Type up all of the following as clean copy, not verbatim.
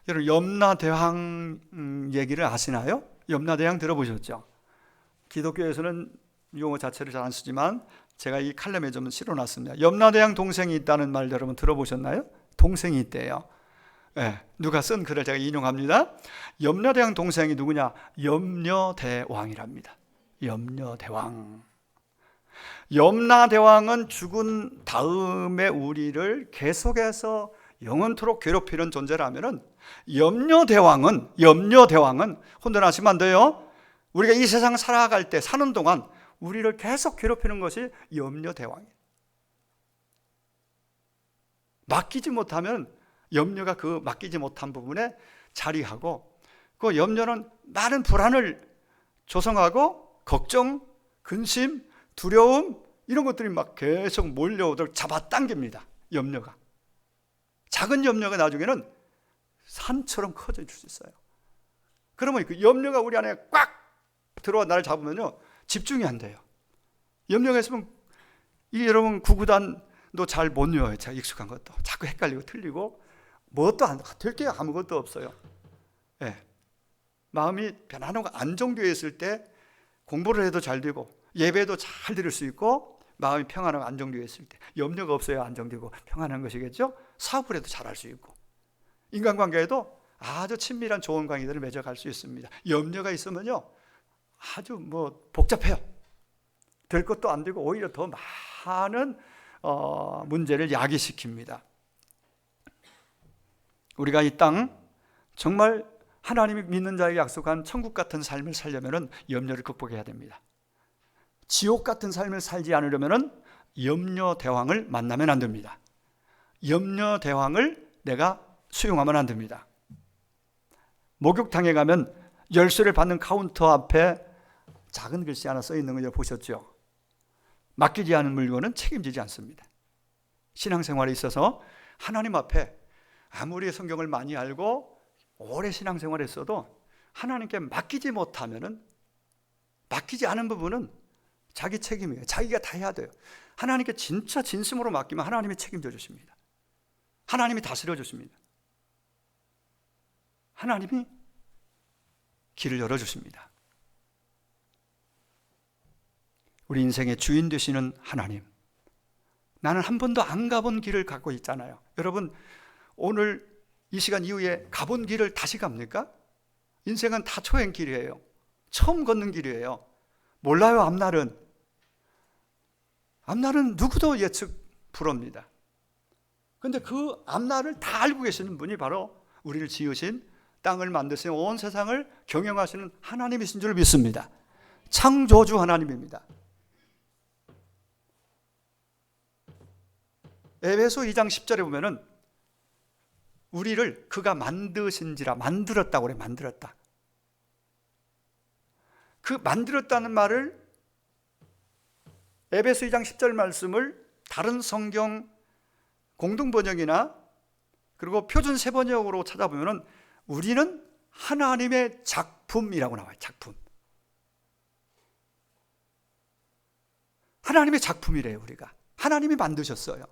여러분 염라대왕 얘기를 아시나요? 염라대왕 들어보셨죠? 기독교에서는 용어 자체를 잘 안 쓰지만 제가 이 칼럼에 좀 실어놨습니다. 염라대왕 동생이 있다는 말 여러분 들어보셨나요? 동생이 있대요. 네, 누가 쓴 글을 제가 인용합니다. 염라대왕 동생이 누구냐? 염려대왕이랍니다. 염려대왕. 염라대왕은 죽은 다음에 우리를 계속해서 영원토록 괴롭히는 존재라면은 염려대왕은 혼돈하시면 안 돼요. 우리가 이 세상 살아갈 때 사는 동안 우리를 계속 괴롭히는 것이 염려대왕이에요. 맡기지 못하면 염려가 그 맡기지 못한 부분에 자리하고, 그 염려는 많은 불안을 조성하고 걱정, 근심, 두려움 이런 것들이 막 계속 몰려오도록 잡아당깁니다. 염려가. 작은 염려가 나중에는 산처럼 커질 수 있어요. 그러면 그 염려가 우리 안에 꽉 들어와 나를 잡으면요 집중이 안 돼요. 염려가 있으면 이 여러분 구구단도 잘 못 외워요. 제가 익숙한 것도 자꾸 헷갈리고 틀리고 뭣도 안 될 게 아무것도 없어요. 네. 마음이 편안하고 안정되어 있을 때 공부를 해도 잘 되고 예배도 잘 드릴 수 있고, 마음이 평안하고 안정되어 있을 때 염려가 없어야 안정되고 평안한 것이겠죠. 사업을 해도 잘할 수 있고 인간관계에도 아주 친밀한 좋은 관계들을 맺어갈 수 있습니다. 염려가 있으면요 아주 복잡해요. 될 것도 안 되고 오히려 더 많은 문제를 야기시킵니다. 우리가 이 땅 정말 하나님이 믿는 자에게 약속한 천국 같은 삶을 살려면 염려를 극복해야 됩니다. 지옥 같은 삶을 살지 않으려면 염려대왕을 만나면 안 됩니다. 염려대왕을 내가 수용하면 안 됩니다. 목욕탕에 가면 열쇠를 받는 카운터 앞에 작은 글씨 하나 써 있는 거 보셨죠? 맡기지 않은 물건은 책임지지 않습니다. 신앙생활에 있어서 하나님 앞에 아무리 성경을 많이 알고 오래 신앙생활을 했어도 하나님께 맡기지 못하면은, 맡기지 않은 부분은 자기 책임이에요. 자기가 다 해야 돼요. 하나님께 진짜 진심으로 맡기면 하나님이 책임져 주십니다. 하나님이 다스려 주십니다. 하나님이 길을 열어 주십니다. 우리 인생의 주인 되시는 하나님, 나는 한 번도 안 가본 길을 갖고 있잖아요. 여러분 오늘 이 시간 이후에 가본 길을 다시 갑니까? 인생은 다 초행길이에요. 처음 걷는 길이에요. 몰라요. 앞날은 누구도 예측 불허입니다. 그런데 그 앞날을 다 알고 계시는 분이 바로 우리를 지으신, 땅을 만드신, 온 세상을 경영하시는 하나님이신 줄 믿습니다. 창조주 하나님입니다. 에베소 2장 10절에 보면은 우리를 그가 만드신지라, 만들었다고 그래. 만들었다. 그 만들었다는 말을, 에베소 2장 10절 말씀을 다른 성경 공동번역이나 그리고 표준 세번역으로 찾아보면 우리는 하나님의 작품이라고 나와요. 작품. 하나님의 작품이래요. 우리가 하나님이 만드셨어요.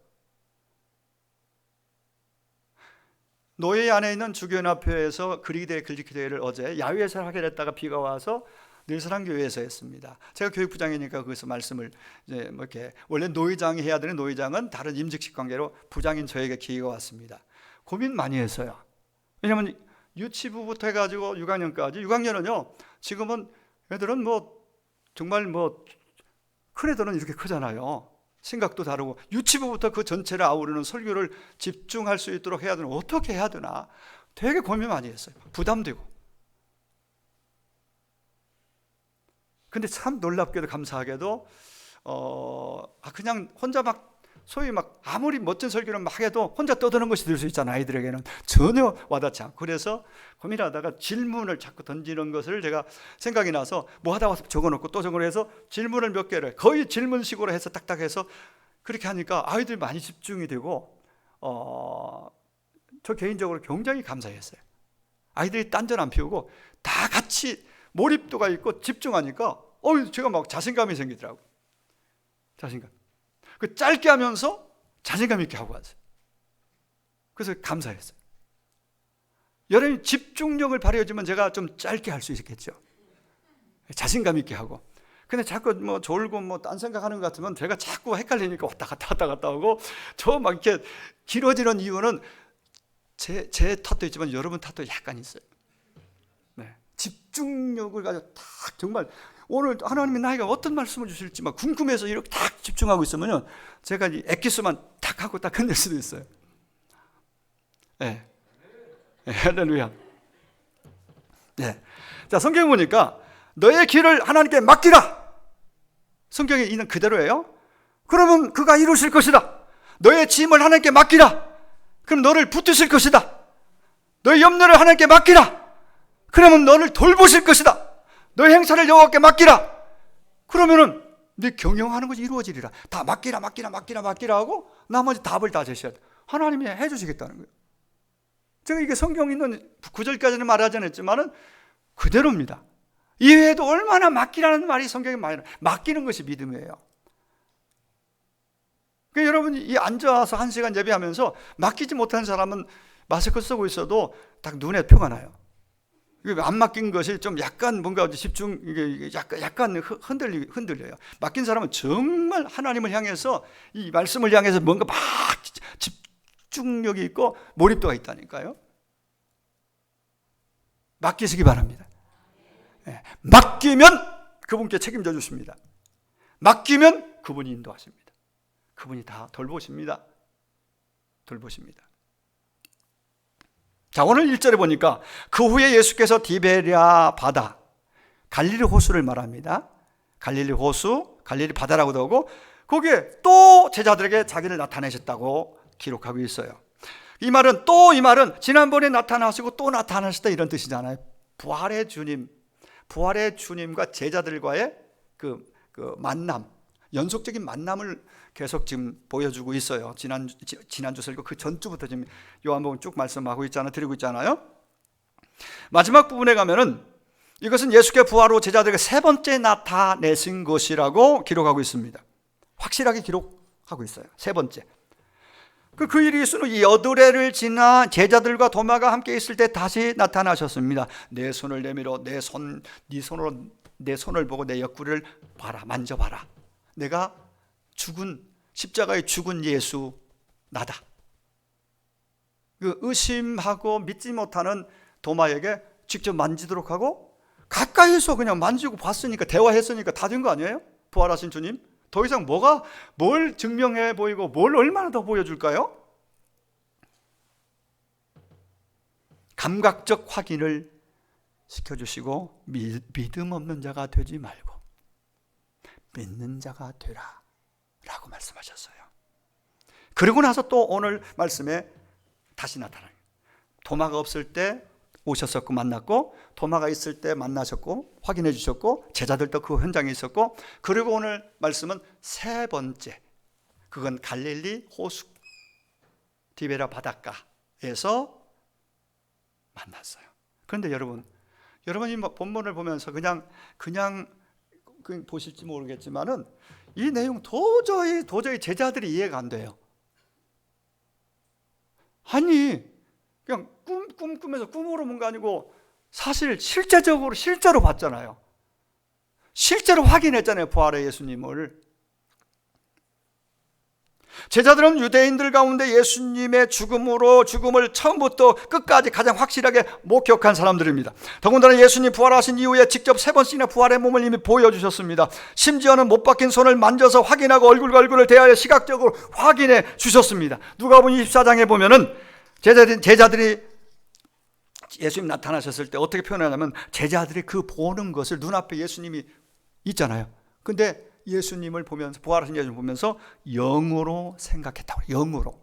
노예 안에 있는 주교연합회에서 그리기대 글리키대회를 어제 야외에서 하게 됐다가 비가 와서 늘사랑교회에서 했습니다. 제가 교육부장이니까 거기서 말씀을 이제 이렇게, 원래 노회장이 해야 되는 노회장은 다른 임직식 관계로 부장인 저에게 기회가 왔습니다. 고민 많이 했어요. 왜냐하면 유치부부터 해가지고 6학년까지, 6학년은요 지금은 애들은 정말 큰 애들은 이렇게 크잖아요. 생각도 다르고, 유치부부터 그 전체를 아우르는 설교를 집중할 수 있도록 해야 되나, 어떻게 해야 되나 되게 고민 많이 했어요. 부담되고. 근데 참 놀랍게도 감사하게도 그냥 혼자 소위 아무리 멋진 설교를 막 해도 혼자 떠드는 것이 될 수 있잖아요. 아이들에게는 전혀 와닿지 않고. 그래서 고민하다가 질문을 자꾸 던지는 것을 제가 생각이 나서 하다가 적어놓고 또 적어놓고 질문을 몇 개를 거의 질문식으로 해서 딱딱해서 그렇게 하니까 아이들이 많이 집중이 되고 저 개인적으로 굉장히 감사했어요. 아이들이 딴전 안 피우고 다 같이 몰입도가 있고 집중하니까 제가 자신감이 생기더라고요. 자신감. 그 짧게 하면서 자신감 있게 하고 왔어요. 그래서 감사했어요. 여러분이 집중력을 발휘해주면 제가 좀 짧게 할 수 있겠죠. 자신감 있게 하고. 근데 자꾸 뭐 졸고 뭐 딴 생각하는 것 같으면 제가 자꾸 헷갈리니까 왔다 갔다 하고, 저 막 이렇게 길어지는 이유는 제 탓도 있지만 여러분 탓도 약간 있어요. 네. 집중력을 가지고 딱 정말 오늘 하나님이 나에게 어떤 말씀을 주실지 막 궁금해서 이렇게 딱 집중하고 있으면요, 제가 이 엑기스만 딱 하고 딱 끝낼 수도 있어요. 네. 네, 할렐루야. 네. 자, 성경 보니까 너의 길을 하나님께 맡기라. 성경에 있는 그대로예요. 그러면 그가 이루실 것이다. 너의 짐을 하나님께 맡기라. 그럼 너를 붙드실 것이다. 너의 염려를 하나님께 맡기라. 그러면 너를 돌보실 것이다. 너의 행사를 여호와께 맡기라. 그러면은 네 경영하는 것이 이루어지리라. 다 맡기라 하고 나머지 답을 다 제시해야 돼. 하나님이 해주시겠다는 거예요. 제가 이게 성경 있는 9절까지는 말하지 않았지만은 그대로입니다. 이외에도 얼마나 맡기라는 말이 성경에 많이 나와요. 맡기는 것이 믿음이에요. 그러니까 여러분이 이 앉아서 1시간 예배하면서 맡기지 못하는 사람은 마스크 쓰고 있어도 딱 눈에 표가 나요. 안 맡긴 것이 좀 약간 뭔가 집중, 이게 약간 흔들려요. 맡긴 사람은 정말 하나님을 향해서, 이 말씀을 향해서 뭔가 막 집중력이 있고 몰입도가 있다니까요. 맡기시기 바랍니다. 네. 맡기면 그분께 책임져 주십니다. 맡기면 그분이 인도하십니다. 그분이 다 돌보십니다. 자, 오늘 1절에 보니까 그 후에 예수께서 디베랴 바다, 갈릴리 호수를 말합니다. 갈릴리 호수, 갈릴리 바다라고도 하고, 거기에 또 제자들에게 자기를 나타내셨다고 기록하고 있어요. 이 말은 지난번에 나타나시고 또 나타나셨다 이런 뜻이잖아요. 부활의 주님과 제자들과의 그 만남, 연속적인 만남을 계속 지금 보여주고 있어요. 지난주 설교 그 전주부터 지금 요한복음 쭉 말씀하고 드리고 있잖아요. 마지막 부분에 가면은 이것은 예수께서 부활 후 제자들에게 3번째 나타내신 것이라고 기록하고 있습니다. 확실하게 기록하고 있어요. 3번째. 그 일이 있으면 이 여드레를 지나 제자들과 도마가 함께 있을 때 다시 나타나셨습니다. 내 손을 내밀어 네 손으로 내 손을 보고 내 옆구리를 봐라, 만져봐라. 내가 십자가에 죽은 예수 나다. 그 의심하고 믿지 못하는 도마에게 직접 만지도록 하고, 가까이서 그냥 만지고 봤으니까, 대화했으니까 다 된 거 아니에요? 부활하신 주님. 더 이상 뭘 증명해 보이고 뭘 얼마나 더 보여줄까요? 감각적 확인을 시켜주시고, 믿음 없는 자가 되지 말고 믿는 자가 되라 라고 말씀하셨어요. 그리고 나서 또 오늘 말씀에 다시 나타나요. 도마가 없을 때 오셨었고 만났고, 도마가 있을 때 만나셨고 확인해 주셨고, 제자들도 그 현장에 있었고, 그리고 오늘 말씀은 3번째, 그건 갈릴리 호수 디베랴 바닷가에서 만났어요. 그런데 여러분이 본문을 보면서 그냥 보실지 모르겠지만은 이 내용 도저히 제자들이 이해가 안 돼요. 아니, 그냥 꿈에서 꿈으로 뭔가 아니고, 사실 실제로 봤잖아요. 실제로 확인했잖아요, 부활의 예수님을. 제자들은 유대인들 가운데 예수님의 죽음을 처음부터 끝까지 가장 확실하게 목격한 사람들입니다. 더군다나 예수님 부활하신 이후에 직접 3번씩이나 부활의 몸을 이미 보여주셨습니다. 심지어는 못 박힌 손을 만져서 확인하고 얼굴과 얼굴을 대하여 시각적으로 확인해 주셨습니다. 누가복음 24장에 보면은 제자들이 예수님 나타나셨을 때 어떻게 표현하냐면, 제자들이 그 보는 것을, 눈앞에 예수님이 있잖아요. 근데 예수님을 보면서, 부활하신 예수님을 보면서 영으로 생각했다고. 영으로.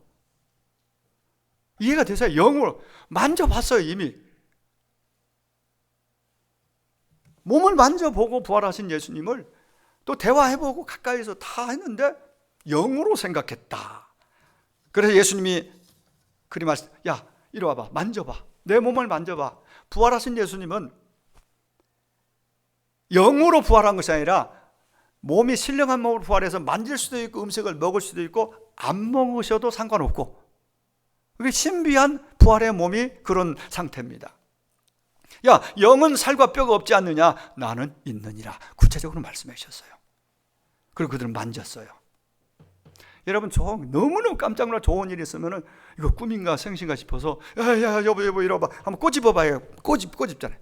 이해가 되세요? 영으로 만져봤어요. 이미 몸을 만져보고 부활하신 예수님을 또 대화해보고 가까이서 다 했는데 영으로 생각했다. 그래서 예수님이 그리 말씀, 야 이리 와봐, 만져봐, 내 몸을 만져봐. 부활하신 예수님은 영으로 부활한 것이 아니라 몸이 신령한 몸으로 부활해서 만질 수도 있고 음식을 먹을 수도 있고 안 먹으셔도 상관없고, 그게 신비한 부활의 몸이 그런 상태입니다. 야, 영은 살과 뼈가 없지 않느냐? 나는 있느니라. 구체적으로 말씀해 주셨어요. 그리고 그들은 만졌어요. 여러분, 너무너무 깜짝 놀라 좋은 일이 있으면은 이거 꿈인가 생신가 싶어서 야 여보 이리 와봐. 한번 꼬집어봐요. 꼬집잖아요.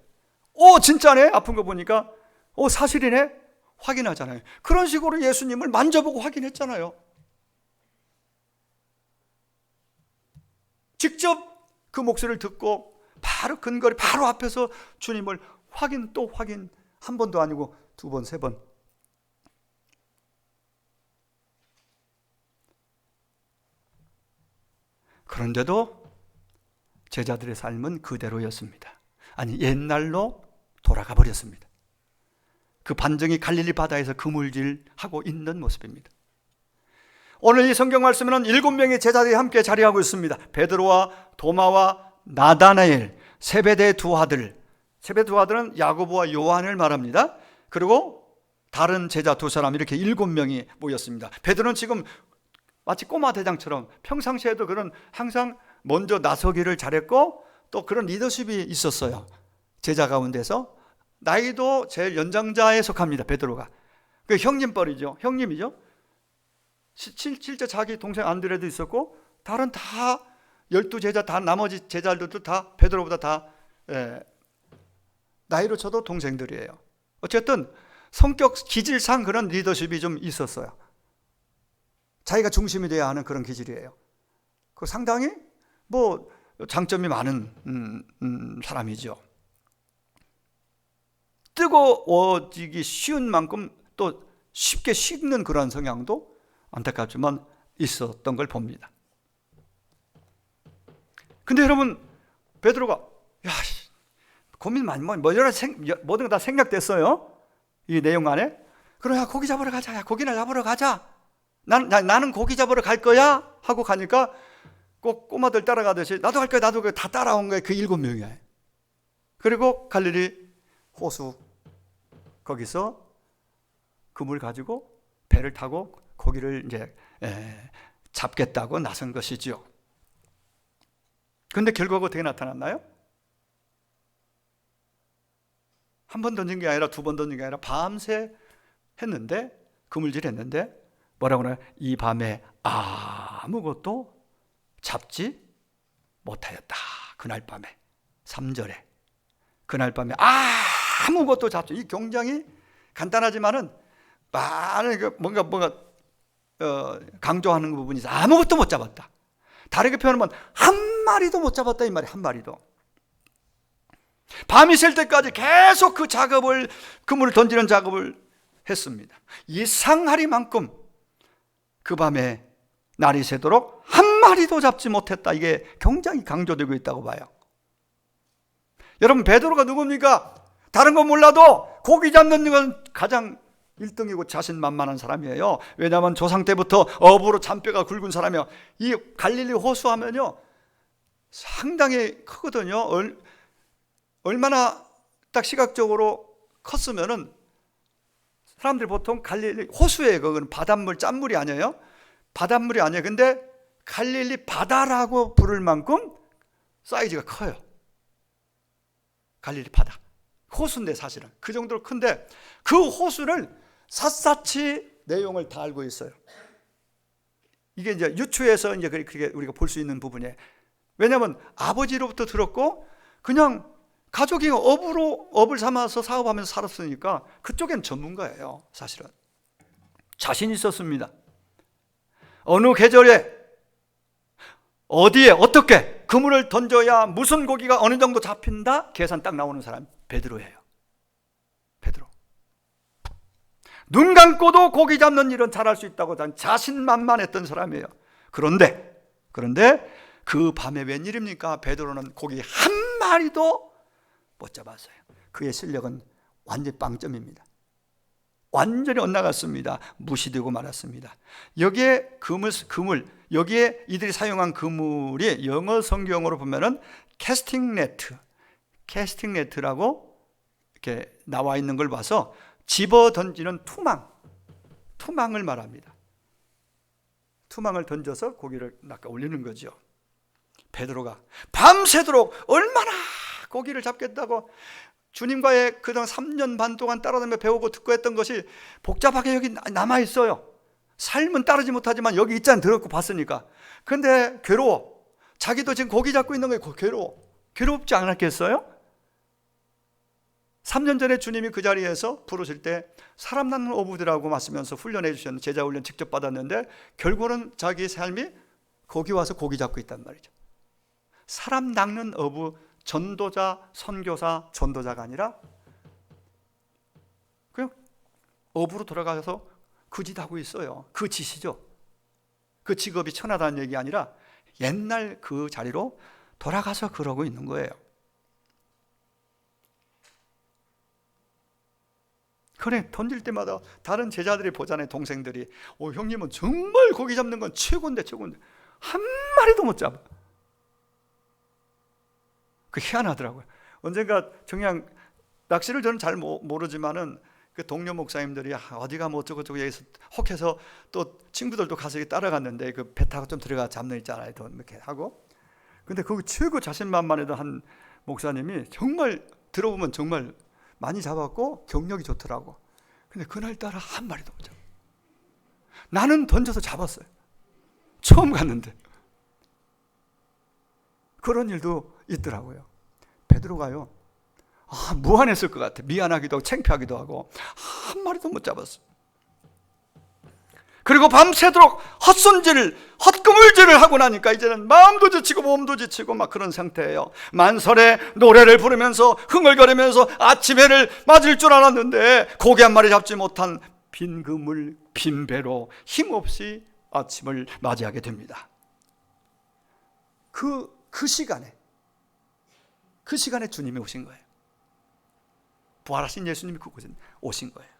진짜네? 아픈 거 보니까 사실이네? 확인하잖아요. 그런 식으로 예수님을 만져보고 확인했잖아요. 직접 그 목소리를 듣고 바로 근거리 바로 앞에서 주님을 확인 또 확인, 한 번도 아니고 두 번, 세 번. 그런데도 제자들의 삶은 그대로였습니다. 아니, 옛날로 돌아가 버렸습니다. 그 반정이 갈릴리 바다에서 그물질하고 있는 모습입니다. 오늘 이 성경 말씀에는 7명의 제자들이 함께 자리하고 있습니다. 베드로와 도마와 나다나엘, 세베대의 두 아들. 세베대 두 아들은 야고보와 요한을 말합니다. 그리고 다른 제자 두 사람, 이렇게 7명이 모였습니다. 베드로는 지금 마치 꼬마 대장처럼 평상시에도 그런 항상 먼저 나서기를 잘했고 또 그런 리더십이 있었어요. 제자 가운데서 나이도 제일 연장자에 속합니다. 베드로가 그 형님뻘이죠. 형님이죠. 실제 자기 동생 안드레도 있었고 다른 다 12제자 다 나머지 제자들도 다 베드로보다 다 나이로 쳐도 동생들이에요. 어쨌든 성격 기질상 그런 리더십이 좀 있었어요. 자기가 중심이 돼야 하는 그런 기질이에요. 그 상당히 장점이 많은 사람이죠. 뜨거워지기 쉬운 만큼 또 쉽게 식는 그런 성향도 안타깝지만 있었던 걸 봅니다. 근데 여러분, 베드로가 고민 많이 모든 거 다 생략됐어요. 이 내용 안에. 그럼 고기 잡으러 가자. 고기나 잡으러 가자. 나는 고기 잡으러 갈 거야 하고 가니까 꼭 꼬마들 따라가듯이 나도 갈 거야, 나도 다 따라온 거예요. 그 7명이에요. 그리고 갈릴리 호수 거기서 그물 가지고 배를 타고 고기를 이제 잡겠다고 나선 것이죠. 근데 결과가 어떻게 나타났나요? 한 번 던진 게 아니라 두 번 던진 게 아니라 밤새 했는데, 그물질 했는데 뭐라고 하나요? 이 밤에 아무것도 잡지 못하였다. 그날 밤에 3절에 그날 밤에 아무것도 잡지. 이 굉장히 간단하지만은 많은 뭔가 강조하는 부분이 있어. 아무것도 못 잡았다. 다르게 표현하면 한 마리도 못 잡았다 이 말이에요. 한 마리도. 밤이 셀 때까지 계속 그 작업을, 그물을 던지는 작업을 했습니다. 이상하리만큼 그 밤에 날이 새도록 한 마리도 잡지 못했다. 이게 굉장히 강조되고 있다고 봐요. 여러분, 베드로가 누굽니까? 다른 건 몰라도 고기 잡는 건 가장 1등이고 자신만만한 사람이에요. 왜냐하면 조상 때부터 어부로 잔뼈가 굵은 사람이에요. 이 갈릴리 호수 하면요 상당히 크거든요. 얼마나 딱 시각적으로 컸으면은 사람들이 보통 갈릴리 호수에, 그건 바닷물, 짠물이 아니에요. 바닷물이 아니에요. 근데 갈릴리 바다라고 부를 만큼 사이즈가 커요. 갈릴리 바다. 호수인데 사실은 그 정도로 큰데 그 호수를 샅샅이 내용을 다 알고 있어요. 이게 이제 유추해서 이제 그렇게 우리가 볼 수 있는 부분이에요. 왜냐하면 아버지로부터 들었고 그냥 가족이 업을 삼아서 사업하면서 살았으니까 그쪽엔 전문가예요. 사실은 자신 있었습니다. 어느 계절에 어디에 어떻게 그물을 던져야 무슨 고기가 어느 정도 잡힌다 계산 딱 나오는 사람 베드로예요. 베드로. 눈 감고도 고기 잡는 일은 잘할 수 있다고 자신만만했던 사람이에요. 그런데 그 밤에 웬일입니까? 베드로는 고기 한 마리도 못 잡았어요. 그의 실력은 완전히 빵점입니다. 완전히 엇나갔습니다. 무시되고 말았습니다. 여기에 그물, 여기에 이들이 사용한 그물이 영어 성경으로 보면은 캐스팅 네트라고 이렇게 나와 있는 걸 봐서 집어 던지는 투망을 말합니다. 투망을 던져서 고기를 낚아 올리는 거죠. 베드로가 밤새도록 얼마나 고기를 잡겠다고 주님과의 그동안 3년 반 동안 따라다니며 배우고 듣고 했던 것이 복잡하게 여기 남아있어요. 삶은 따르지 못하지만 여기 있잖아, 들었고 봤으니까. 근데 괴로워. 자기도 지금 고기 잡고 있는 거에 괴롭지 않았겠어요? 3년 전에 주님이 그 자리에서 부르실 때 사람 낳는 어부들하고 맞으면서 훈련해 주셨는데, 제자 훈련 직접 받았는데 결국은 자기 삶이 거기 와서 고기 잡고 있단 말이죠. 사람 낚는 어부, 전도자, 선교사, 전도자가 아니라 그냥 어부로 돌아가서 그 짓 하고 있어요. 그 짓이죠. 그 직업이 천하다는 얘기 아니라 옛날 그 자리로 돌아가서 그러고 있는 거예요. 그래, 던질 때마다 다른 제자들이 보잖아요. 동생들이. 형님은 정말 고기 잡는 건 최고인데 한 마리도 못 잡아. 그 희한하더라고요. 언젠가 그냥 낚시를 저는 잘 모르지만은 그 동료 목사님들이 어디 가면 어쩌고저쩌고 여기서 혹해서 또 친구들도 가서 따라갔는데 그 배 타고 좀 들어가 잡는 있잖아요. 이렇게 하고. 근데 거기 최고 자신만만했던 한 목사님이 정말 들어보면 정말 많이 잡았고 경력이 좋더라고. 근데 그날따라 한 마리도 못 잡아. 나는 던져서 잡았어요. 처음 갔는데. 그런 일도 있더라고요. 베드로가요, 무안했을 것 같아. 미안하기도 하고 창피하기도 하고 한 마리도 못 잡았어. 그리고 밤새도록 헛구물질을 하고 나니까 이제는 마음도 지치고 몸도 지치고 막 그런 상태예요. 만설에 노래를 부르면서 흥얼거리면서 아침해를 맞을 줄 알았는데 고기 한 마리 잡지 못한 빈 그물, 빈 배로 힘없이 아침을 맞이하게 됩니다. 그 시간에 주님이 오신 거예요. 부활하신 예수님이 그곳에 오신 거예요.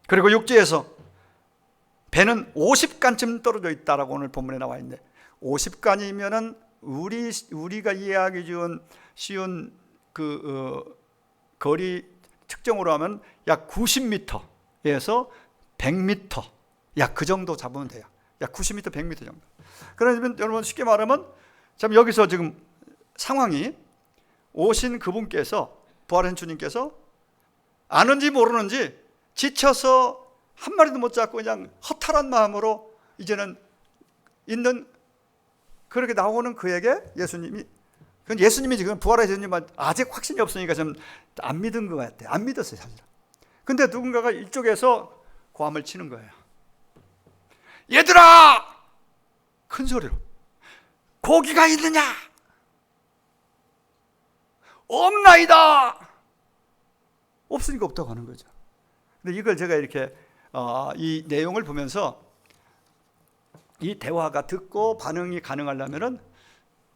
그리고 6절에서 배는 50간쯤 떨어져 있다라고 오늘 본문에 나와 있는데, 50간이면은 우리가 이해하기 쉬운 거리 측정으로 하면 약 90m에서 100m, 약 그 정도 잡으면 돼요. 약 90m, 100m 정도. 그러면 여러분 쉽게 말하면, 참 여기서 지금 상황이 오신 그분께서, 부활한 주님께서 아는지 모르는지 지쳐서 한 마리도 못 잡고 그냥 허탈한 마음으로 이제는 있는, 그렇게 나오는 그에게 예수님이 지금 부활한 예수님은 아직 확신이 없으니까 좀 안 믿은 것 같아요. 안 믿었어요, 사실. 근데 누군가가 이쪽에서 고함을 치는 거예요. 얘들아! 큰 소리로. 고기가 있느냐? 없나이다! 없으니까 없다고 하는 거죠. 근데 이걸 제가 이렇게 이 내용을 보면서 이 대화가 듣고 반응이 가능하려면은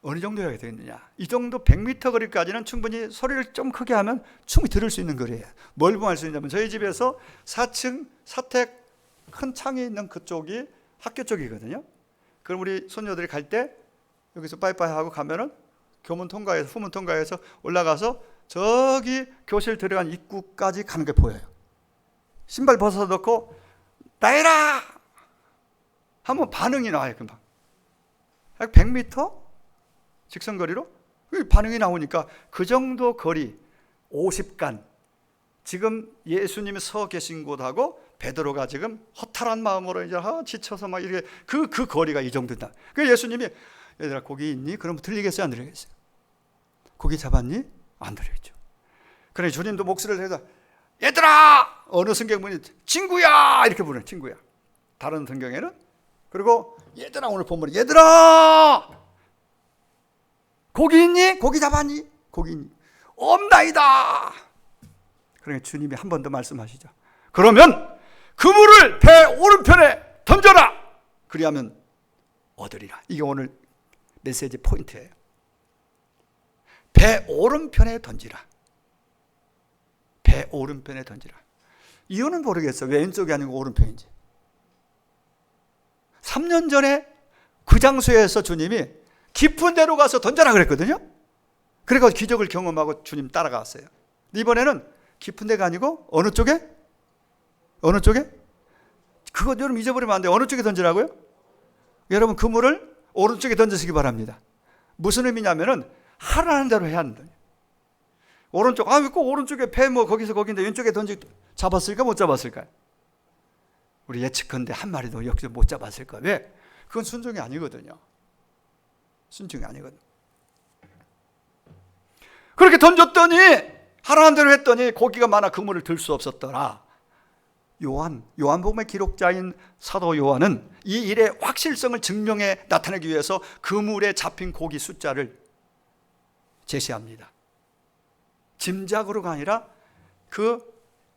어느 정도 해야 되겠느냐? 이 정도 100m 거리까지는 충분히 소리를 좀 크게 하면 충분히 들을 수 있는 거리예요. 뭘 보할 수 있냐면 저희 집에서 4층 사택 큰 창이 있는 그쪽이 학교 쪽이거든요. 그럼 우리 손녀들이 갈 때 여기서 빠이빠이 하고 가면은 교문 통과해서 후문 통과해서 올라가서 저기 교실 들어간 입구까지 가는 게 보여요. 신발 벗어 놓고 나이라 하면 반응이 나와요. 금방 100m 직선거리로 반응이 나오니까 그 정도 거리 50간, 지금 예수님이 서 계신 곳하고 베드로가 지금 허탈한 마음으로 이제 지쳐서 막 이렇게 그 거리가 이 정도다. 그 예수님이 얘들아 고기 있니? 그럼 들리겠어요? 안 들리겠어요? 고기 잡았니? 안 들리겠죠. 그래 주님도 목소리를 해서 얘들아! 어느 성경문이 친구야! 이렇게 부르는 친구야. 다른 성경에는 그리고 얘들아, 오늘 본문에 얘들아! 고기 있니? 고기 잡았니? 고기 있니? 없나이다! 그러니까 주님이 한 번 더 말씀하시죠. 그러면 그물을 배 오른편에 던져라! 그리하면 얻으리라. 이게 오늘 메시지 포인트예요. 배 오른편에 던지라. 배 오른편에 던지라. 이유는 모르겠어요. 왜 왼쪽이 아니고 오른편인지. 3년 전에 그 장소에서 주님이 깊은 데로 가서 던져라 그랬거든요. 그래서 기적을 경험하고 주님 따라갔어요. 이번에는 깊은 데가 아니고 어느 쪽에? 그거 여러분 잊어버리면 안 돼요. 어느 쪽에 던지라고요? 여러분 그물을 오른쪽에 던지시기 바랍니다. 무슨 의미냐면은 하라는 대로 해야 한다. 오른쪽, 왜 꼭 오른쪽에 배 뭐 거기서 거긴데 왼쪽에 잡았을까 못 잡았을까요? 우리 예측컨대 한 마리도 역시 못 잡았을까? 왜? 그건 순종이 아니거든요. 순종이 아니거든. 그렇게 던졌더니 하라는 대로 했더니 고기가 많아 그물을 들 수 없었더라. 요한복음의 기록자인 사도 요한은 이 일의 확실성을 증명해 나타내기 위해서 그물에 잡힌 고기 숫자를 제시합니다. 짐작으로가 아니라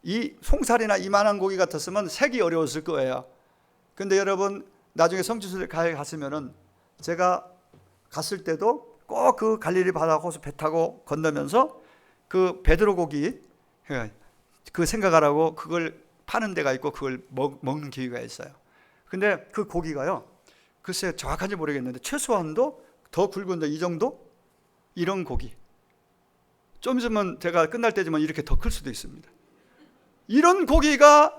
이 송사리나 이만한 고기 같았으면 세기 어려웠을 거예요. 근데 여러분 나중에 성지순례 갔으면은 제가 갔을 때도 꼭 그 갈릴리 바다 호수 배 타고 건너면서 그 베드로 고기 그 생각하라고 그걸 파는 데가 있고 그걸 먹는 기회가 있어요. 근데 그 고기가요, 글쎄 정확한지 모르겠는데 최소한도 더 굵은데 이 정도? 이런 고기. 좀 있으면 제가 끝날 때지만 이렇게 더 클 수도 있습니다. 이런 고기가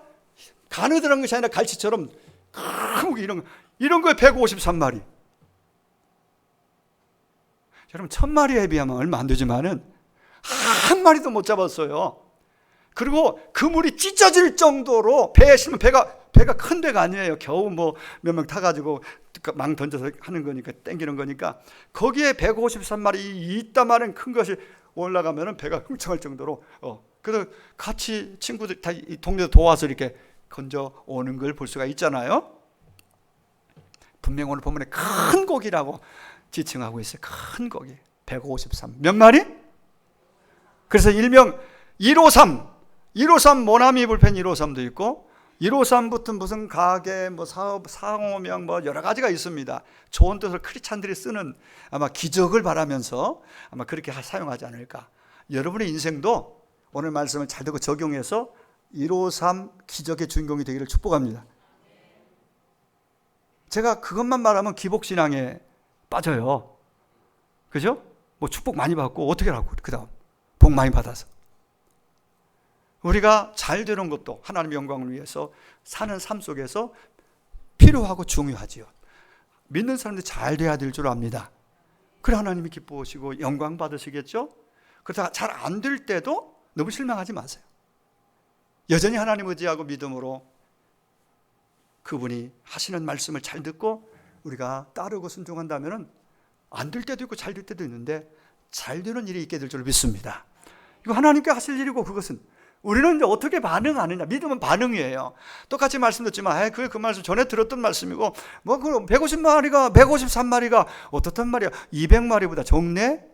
가느다란 것이 아니라 갈치처럼 큰 고기 이런 거에 153마리. 여러분 1000마리에 비하면 얼마 안 되지만은 한 마리도 못 잡았어요. 그리고 그물이 찢어질 정도로 배에 실면 배가 큰 배가 아니에요. 겨우 뭐 몇 명 타가지고 망 던져서 하는 거니까 땡기는 거니까 거기에 153마리 이따만한 큰 것이 올라가면은 배가 흠청할 정도로 그래서 같이 친구들 다 이 동네에 도와서 이렇게 건져 오는 걸 볼 수가 있잖아요. 분명 오늘 본문에 큰 고기라고 지칭하고 있어요. 큰 고기 153 몇 마리? 그래서 일명 153 모나미 불펜 153도 있고 153부터 무슨 가게 뭐 사업 상호명 뭐 여러 가지가 있습니다. 좋은 뜻으로 크리스찬들이 쓰는 아마 기적을 바라면서 아마 그렇게 사용하지 않을까. 여러분의 인생도 오늘 말씀을 잘 듣고 적용해서 153 기적의 주인공이 되기를 축복합니다. 제가 그것만 말하면 기복신앙에 빠져요. 그죠? 뭐 축복 많이 받고 어떻게 하고 그 다음 복 많이 받아서 우리가 잘 되는 것도 하나님의 영광을 위해서 사는 삶 속에서 필요하고 중요하지요. 믿는 사람들이 잘 돼야 될 줄 압니다. 그래 하나님이 기뻐하시고 영광 받으시겠죠? 그러다가 잘 안 될 때도 너무 실망하지 마세요. 여전히 하나님 의지하고 믿음으로 그분이 하시는 말씀을 잘 듣고 우리가 따르고 순종한다면 안 될 때도 있고 잘 될 때도 있는데 잘 되는 일이 있게 될 줄 믿습니다. 이거 하나님께 하실 일이고 그것은 우리는 이제 어떻게 반응하느냐. 믿음은 반응이에요. 똑같이 말씀 듣지만 그 말씀 전에 들었던 말씀이고 뭐 그럼 150마리가 153마리가 어떻단 말이야. 200마리보다 적네?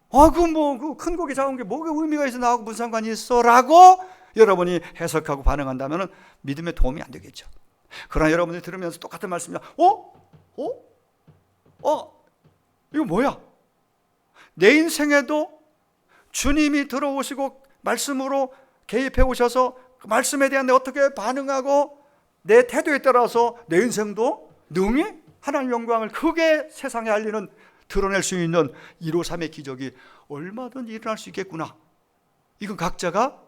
그 큰 고기 잡은 게 뭐가 의미가 있어 나하고 무슨 상관이 있어? 라고 여러분이 해석하고 반응한다면 믿음에 도움이 안 되겠죠. 그러나 여러분이 들으면서 똑같은 말씀이야. 이거 뭐야? 내 인생에도 주님이 들어오시고 말씀으로 개입해 오셔서 그 말씀에 대한 내 어떻게 반응하고 내 태도에 따라서 내 인생도 능히 하나님의 영광을 크게 세상에 알리는 드러낼 수 있는 153의 기적이 얼마든지 일어날 수 있겠구나. 이건 각자가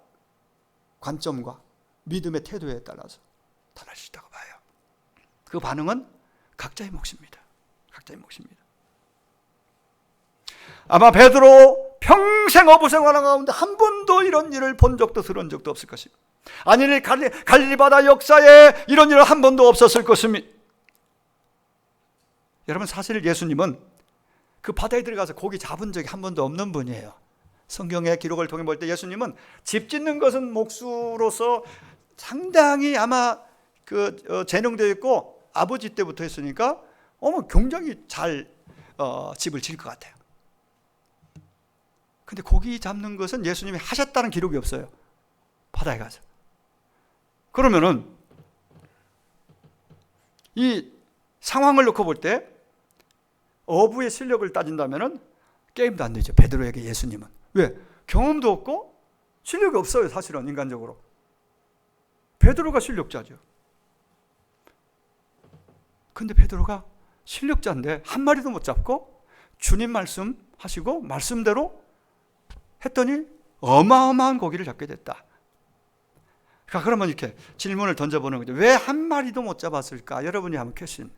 관점과 믿음의 태도에 따라서 달라질 수 있다고 봐요. 그 반응은 각자의 몫입니다. 각자의 몫입니다. 아마 베드로 평생 어부 생활하는 가운데 한 번도 이런 일을 본 적도 들은 적도 없을 것입니다. 아니 갈릴리 바다 역사에 이런 일은 한 번도 없었을 것입니다. 여러분 사실 예수님은 그 바다에 들어가서 고기 잡은 적이 한 번도 없는 분이에요. 성경의 기록을 통해 볼 때 예수님은 집 짓는 것은 몫으로서 상당히 아마 재능되어 있고 아버지 때부터 했으니까 굉장히 잘 집을 지을 것 같아요. 근데 고기 잡는 것은 예수님이 하셨다는 기록이 없어요. 바다에 가서. 그러면은 이 상황을 놓고 볼 때 어부의 실력을 따진다면은 게임도 안 되죠. 베드로에게 예수님은. 왜? 경험도 없고 실력이 없어요. 사실은 인간적으로. 베드로가 실력자죠. 근데 베드로가 실력자인데 한 마리도 못 잡고 주님 말씀하시고 말씀대로 했더니 어마어마한 고기를 잡게 됐다. 그러니까 그러면 이렇게 질문을 던져보는 거죠. 왜 한 마리도 못 잡았을까? 여러분이 한번 퀘스천.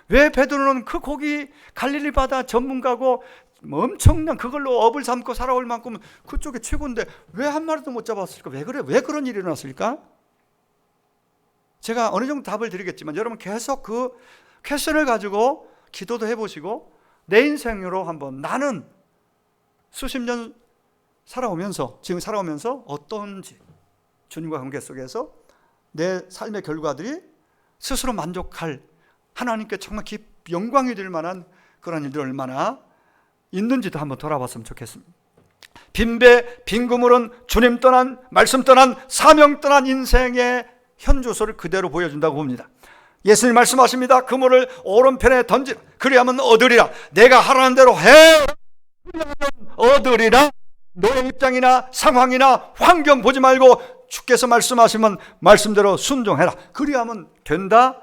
왜 베드로는 그 고기 갈릴리 바다 전문가고 엄청난 그걸로 업을 삼고 살아올 만큼 그쪽에 최고인데 왜 한 마리도 못 잡았을까? 왜 그래? 왜 그런 일이 일어났을까? 제가 어느 정도 답을 드리겠지만 여러분 계속 그 퀘션을 가지고 기도도 해보시고 내 인생으로 한번 나는 수십 년 살아오면서 지금 살아오면서 어떤지 주님과 관계 속에서 내 삶의 결과들이 스스로 만족할 하나님께 정말 영광이 될 만한 그런 일들 얼마나 있는지도 한번 돌아봤으면 좋겠습니다. 빈배 빈구물은 주님 떠난 말씀 떠난 사명 떠난 인생의 현주소를 그대로 보여준다고 봅니다. 예수님 말씀하십니다. 그물을 오른편에 던지라 그리하면 얻으리라. 내가 하라는 대로 해 그리하면 얻으리라. 너의 입장이나 상황이나 환경 보지 말고 주께서 말씀하시면 말씀대로 순종해라. 그리하면 된다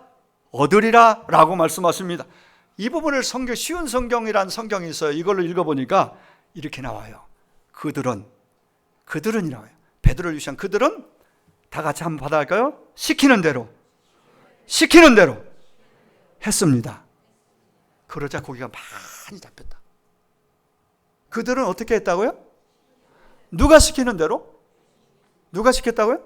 얻으리라 라고 말씀하십니다. 이 부분을 쉬운 성경이라는 성경이 있어요. 이걸로 읽어보니까 이렇게 나와요. 그들은 이 나와요. 베드로를 위시한 그들은 다 같이 한번 받아갈까요? 시키는 대로 했습니다. 그러자 고기가 많이 잡혔다. 그들은 어떻게 했다고요? 누가 시키는 대로? 누가 시켰다고요?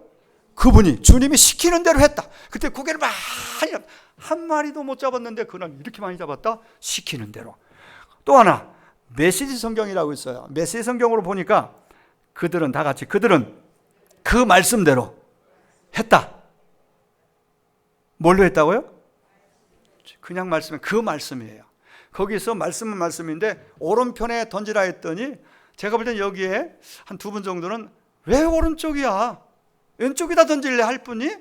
그분이 주님이 시키는 대로 했다. 그때 고기를 많이 잡았다. 한 마리도 못 잡았는데 그날 이렇게 많이 잡았다. 시키는 대로. 또 하나 메시지 성경이라고 있어요. 메시지 성경으로 보니까 그들은 다 같이 그들은 그 말씀대로 했다. 뭘로 했다고요? 그냥 말씀은 그 말씀이에요. 거기서 말씀은 말씀인데 오른편에 던지라 했더니 제가 볼 땐 여기에 한 두 분 정도는 왜 오른쪽이야? 왼쪽에다 던질래 할 분이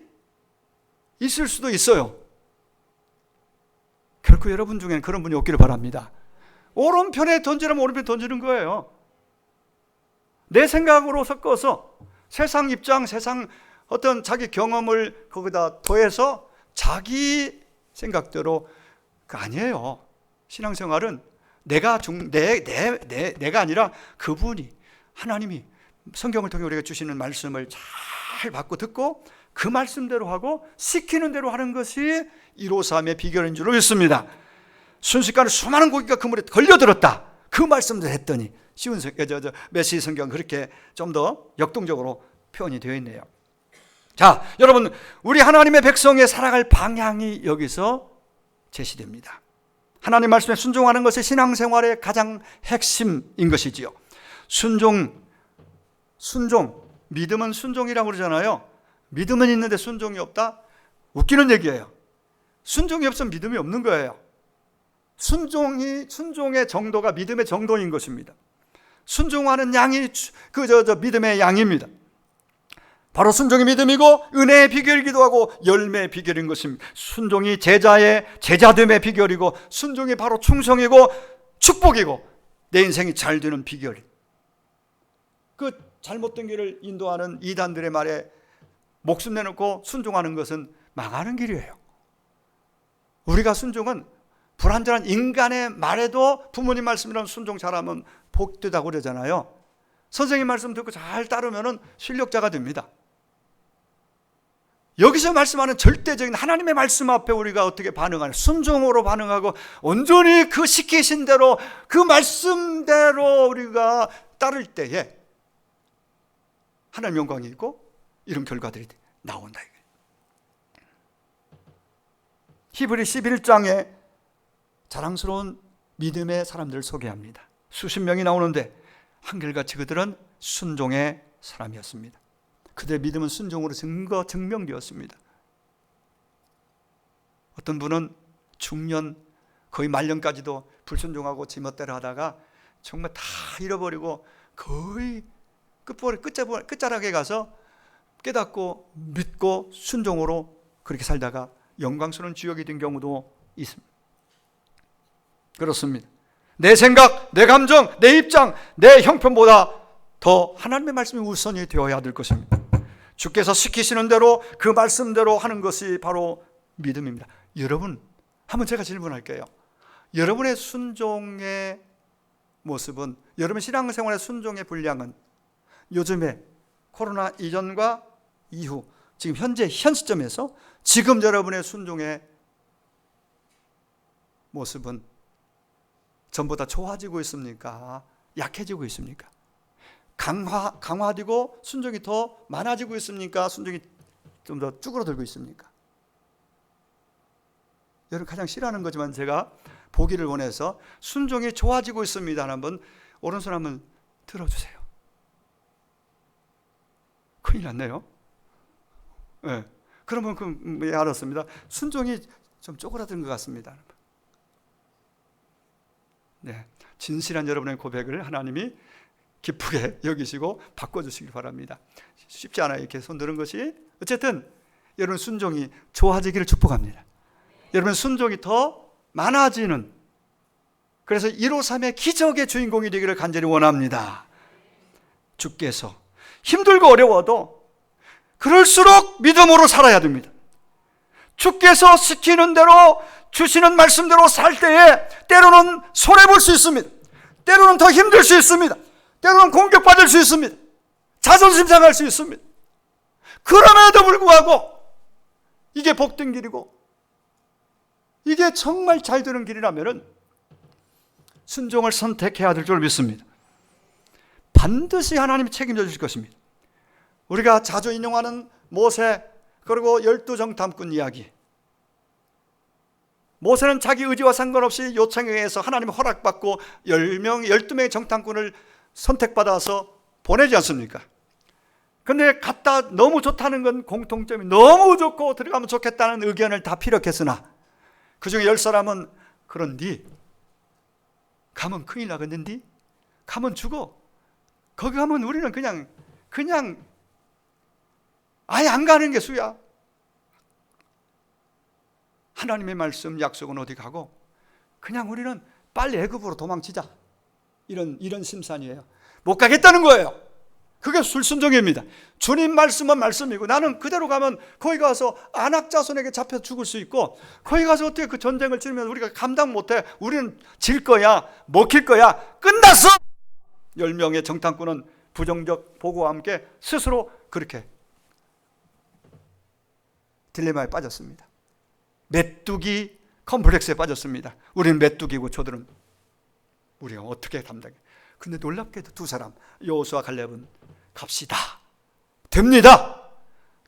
있을 수도 있어요. 결코 여러분 중에는 그런 분이 없기를 바랍니다. 오른편에 던지라면 오른편에 던지는 거예요. 내 생각으로 섞어서 세상 입장, 세상 어떤 자기 경험을 거기다 더해서 자기 생각대로 아니에요. 신앙생활은 내가 아니라 그분이 하나님이 성경을 통해 우리가 주시는 말씀을 잘 받고 듣고 그 말씀대로 하고 시키는 대로 하는 것이 153의 비결인 줄 믿습니다. 순식간에 수많은 고기가 그물에 걸려들었다. 그 말씀대로 했더니 쉬운 메시지 성경 그렇게 좀 더 역동적으로 표현이 되어 있네요. 자, 여러분 우리 하나님의 백성의 살아갈 방향이 여기서 제시됩니다. 하나님 말씀에 순종하는 것이 신앙생활의 가장 핵심인 것이지요. 순종, 믿음은 순종이라고 그러잖아요. 믿음은 있는데 순종이 없다? 웃기는 얘기예요. 순종이 없으면 믿음이 없는 거예요. 순종의 정도가 믿음의 정도인 것입니다. 순종하는 양이 믿음의 양입니다. 바로 순종이 믿음이고 은혜의 비결이기도 하고 열매의 비결인 것입니다. 순종이 제자됨의 비결이고 순종이 바로 충성이고 축복이고 내 인생이 잘 되는 비결. 그 잘못된 길을 인도하는 이단들의 말에 목숨 내놓고 순종하는 것은 망하는 길이에요. 우리가 순종은 불완전한 인간의 말에도 부모님 말씀이라면 순종 잘하면 복되다고 그러잖아요. 선생님 말씀 듣고 잘 따르면 실력자가 됩니다. 여기서 말씀하는 절대적인 하나님의 말씀 앞에 우리가 어떻게 반응하냐, 순종으로 반응하고 온전히 그 시키신 대로 그 말씀대로 우리가 따를 때에 하나님 영광이 있고 이런 결과들이 나온다. 히브리 11장에 자랑스러운 믿음의 사람들을 소개합니다. 수십 명이 나오는데 한결같이 그들은 순종의 사람이었습니다. 그들의 믿음은 순종으로 증명되었습니다. 어떤 분은 중년 거의 말년까지도 불순종하고 지멋대로 하다가 정말 다 잃어버리고 거의 끝자락에 가서 깨닫고 믿고 순종으로 그렇게 살다가 영광스러운 주역이 된 경우도 있습니다. 그렇습니다. 내 생각, 내 감정, 내 입장, 내 형편보다 더 하나님의 말씀이 우선이 되어야 될 것입니다. 주께서 시키시는 대로 그 말씀대로 하는 것이 바로 믿음입니다. 여러분, 한번 제가 질문할게요. 여러분의 순종의 모습은, 여러분 신앙생활의 순종의 분량은 요즘에 코로나 이전과 이후 지금 현 시점에서 지금 여러분의 순종의 모습은 전보다 좋아지고 있습니까? 약해지고 있습니까? 강화되고 순종이 더 많아지고 있습니까? 순종이 좀 더 쭈그러들고 있습니까? 여러분 가장 싫어하는 거지만 제가 보기를 원해서 순종이 좋아지고 있습니다. 한번 오른손 한번 들어주세요. 큰일 났네요. 네. 그러면 그 알았습니다. 순종이 좀 쪼그라든 것 같습니다. 네, 진실한 여러분의 고백을 하나님이 기쁘게 여기시고 바꿔주시기 바랍니다. 쉽지 않아요. 이렇게 손 드는 것이. 어쨌든 여러분 순종이 좋아지기를 축복합니다. 여러분 순종이 더 많아지는, 그래서 153의 기적의 주인공이 되기를 간절히 원합니다. 주께서 힘들고 어려워도 그럴수록 믿음으로 살아야 됩니다. 주께서 시키는 대로 주시는 말씀대로 살 때에 때로는 손해볼 수 있습니다. 때로는 더 힘들 수 있습니다. 때로는 공격받을 수 있습니다. 자존심 상할 수 있습니다. 그럼에도 불구하고 이게 복된 길이고 이게 정말 잘 되는 길이라면 순종을 선택해야 될 줄 믿습니다. 반드시 하나님이 책임져 주실 것입니다. 우리가 자주 인용하는 모세 그리고 12정탐꾼 이야기. 모세는 자기 의지와 상관없이 요청에 의해서 하나님의 허락받고 10명, 12명의 정탐꾼을 선택받아서 보내지 않습니까? 근데 갔다 너무 좋다는 건 공통점이 너무 좋고 들어가면 좋겠다는 의견을 다 피력했으나 그 중에 10사람은 그런디 가면 큰일 나겠는디? 가면 죽어. 거기 가면 우리는 그냥 아예 안 가는 게 수야. 하나님의 말씀 약속은 어디 가고 그냥 우리는 빨리 애굽으로 도망치자. 이런 심산이에요. 못 가겠다는 거예요. 그게 불순종입니다. 주님 말씀은 말씀이고 나는 그대로 가면 거기 가서 안악자손에게 잡혀 죽을 수 있고 거기 가서 어떻게 그 전쟁을 치르면 우리가 감당 못해. 우리는 질 거야. 먹힐 거야. 끝났어. 10명의 정탐꾼은 부정적 보고와 함께 스스로 그렇게 딜레마에 빠졌습니다. 메뚜기 컴플렉스에 빠졌습니다. 우리는 메뚜기고 저들은 우리가 어떻게 담당해. 근데 놀랍게도 두 사람 여호수아 갈렙은 갑시다. 됩니다.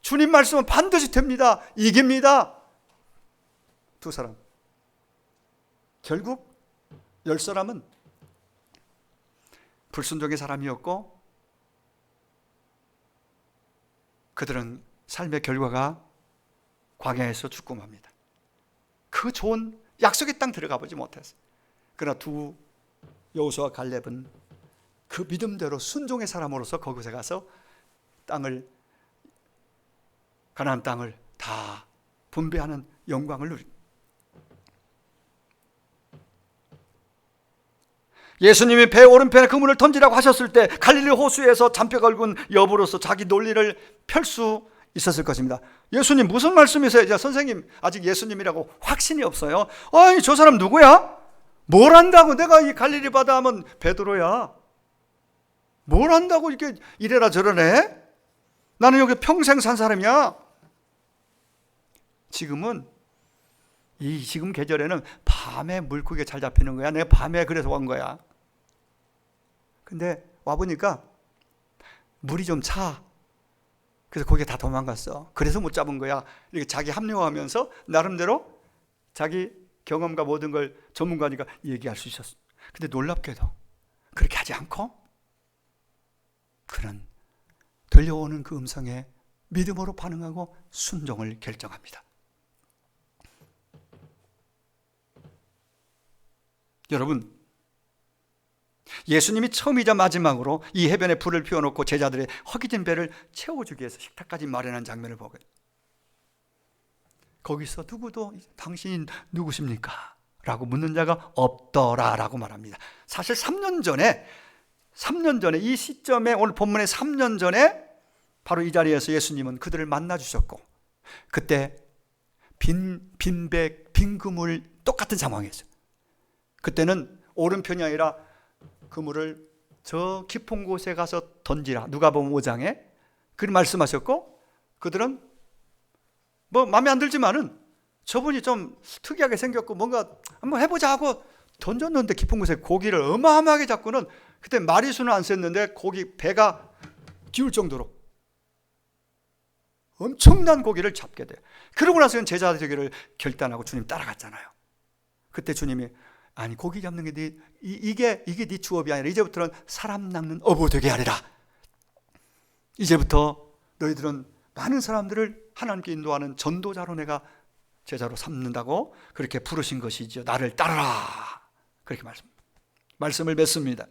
주님 말씀은 반드시 됩니다. 이깁니다. 두 사람. 결국 10사람은 불순종의 사람이었고 그들은 삶의 결과가 광야에서 죽고 맙니다. 그 좋은 약속의 땅 들어가 보지 못했어요. 그러나 두 여호수아 갈렙은 그 믿음대로 순종의 사람으로서 거기에 가서 가나안 땅을 다 분배하는 영광을 누립니다. 예수님이 배 오른편에 그물을 던지라고 하셨을 때 갈릴리 호수에서 잔뼈 굵은 여부로서 자기 논리를 펼 수 있었을 것입니다. 예수님 무슨 말씀이세요? 이제 선생님 아직 예수님이라고 확신이 없어요. 아니 저 사람 누구야? 뭘 안다고? 내가 이 갈릴리 바다 하면 베드로야. 뭘 안다고 이렇게 이래라 저러네? 나는 여기 평생 산 사람이야. 지금 계절에는 밤에 물고기가 잘 잡히는 거야. 내가 밤에 그래서 온 거야. 근데 와보니까 물이 좀 차. 그래서 거기에 다 도망갔어. 그래서 못 잡은 거야. 이렇게 자기 합리화하면서 나름대로 자기 경험과 모든 걸 전문가니까 얘기할 수 있었어. 근데 놀랍게도 그렇게 하지 않고 그는 들려오는 그 음성에 믿음으로 반응하고 순종을 결정합니다. 여러분, 예수님이 처음이자 마지막으로 이 해변에 불을 피워놓고 제자들의 허기진 배를 채워주기 위해서 식탁까지 마련한 장면을 보고 거기서 누구도 당신이 누구십니까? 라고 묻는 자가 없더라라고 말합니다. 사실 3년 전에 이 시점에 오늘 본문의 3년 전에 바로 이 자리에서 예수님은 그들을 만나 주셨고 그때 빈 그물 똑같은 상황이었어요. 그때는 오른편이 아니라 그물을 저 깊은 곳에 가서 던지라. 누가복음 5장에 그렇게 말씀하셨고 그들은 뭐 마음에 안 들지만은 저분이 좀 특이하게 생겼고 뭔가 한번 해보자 하고 던졌는데 깊은 곳에 고기를 어마어마하게 잡고는, 그때 마리수는 안 셌는데 고기 배가 기울 정도로 엄청난 고기를 잡게 돼요. 그러고 나서는 제자 되기를 결단하고 주님 따라갔잖아요. 그때 주님이, 아니 고기 잡는 게 이게 네 주업이 아니라 이제부터는 사람 낚는 어부 되게 하리라. 이제부터 너희들은 많은 사람들을 하나님께 인도하는 전도자로 내가 제자로 삼는다고 그렇게 부르신 것이죠. 나를 따르라. 그렇게 말씀을 맺습니다.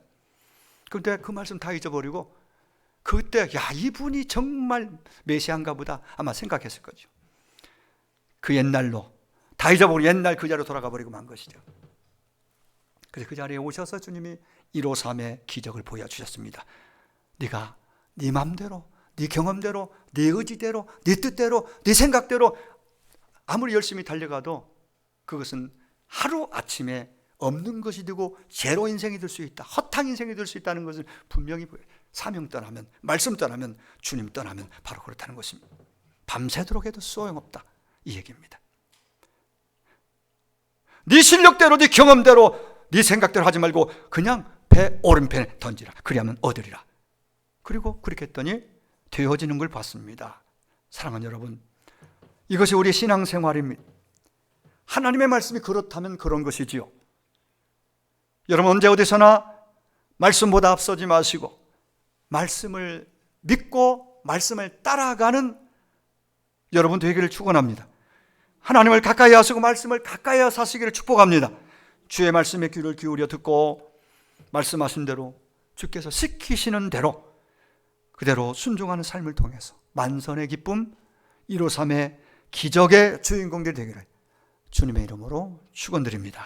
그런데 그 말씀 다 잊어버리고 그때 야, 이분이 정말 메시아인가 보다 아마 생각했을 거죠. 그 옛날로 다 잊어버리고 옛날 그 자리로 돌아가 버리고 만 것이죠. 그래서 그 자리에 오셔서 주님이 153의 기적을 보여주셨습니다. 네가 네 마음대로, 네 경험대로, 네 의지대로, 네 뜻대로, 네 생각대로 아무리 열심히 달려가도 그것은 하루아침에 없는 것이 되고 제로 인생이 될 수 있다, 허탕 인생이 될 수 있다는 것을 분명히 보여요. 사명 떠나면, 말씀 떠나면, 주님 떠나면 바로 그렇다는 것입니다. 밤새도록 해도 소용없다, 이 얘기입니다. 네 실력대로, 네 경험대로, 네 생각대로 하지 말고 그냥 배 오른편에 던지라. 그리하면 얻으리라. 그리고 그렇게 했더니 되어지는 걸 봤습니다. 사랑하는 여러분, 이것이 우리 신앙생활입니다. 하나님의 말씀이 그렇다면 그런 것이지요. 여러분 언제 어디서나 말씀보다 앞서지 마시고 말씀을 믿고 말씀을 따라가는 여러분 되기를 축원합니다. 하나님을 가까이 하시고 말씀을 가까이 하시기를 축복합니다. 주의 말씀에 귀를 기울여 듣고 말씀하신 대로 주께서 시키시는 대로 그대로 순종하는 삶을 통해서 만선의 기쁨, 153의 기적의 주인공들이 되기를 주님의 이름으로 축원드립니다.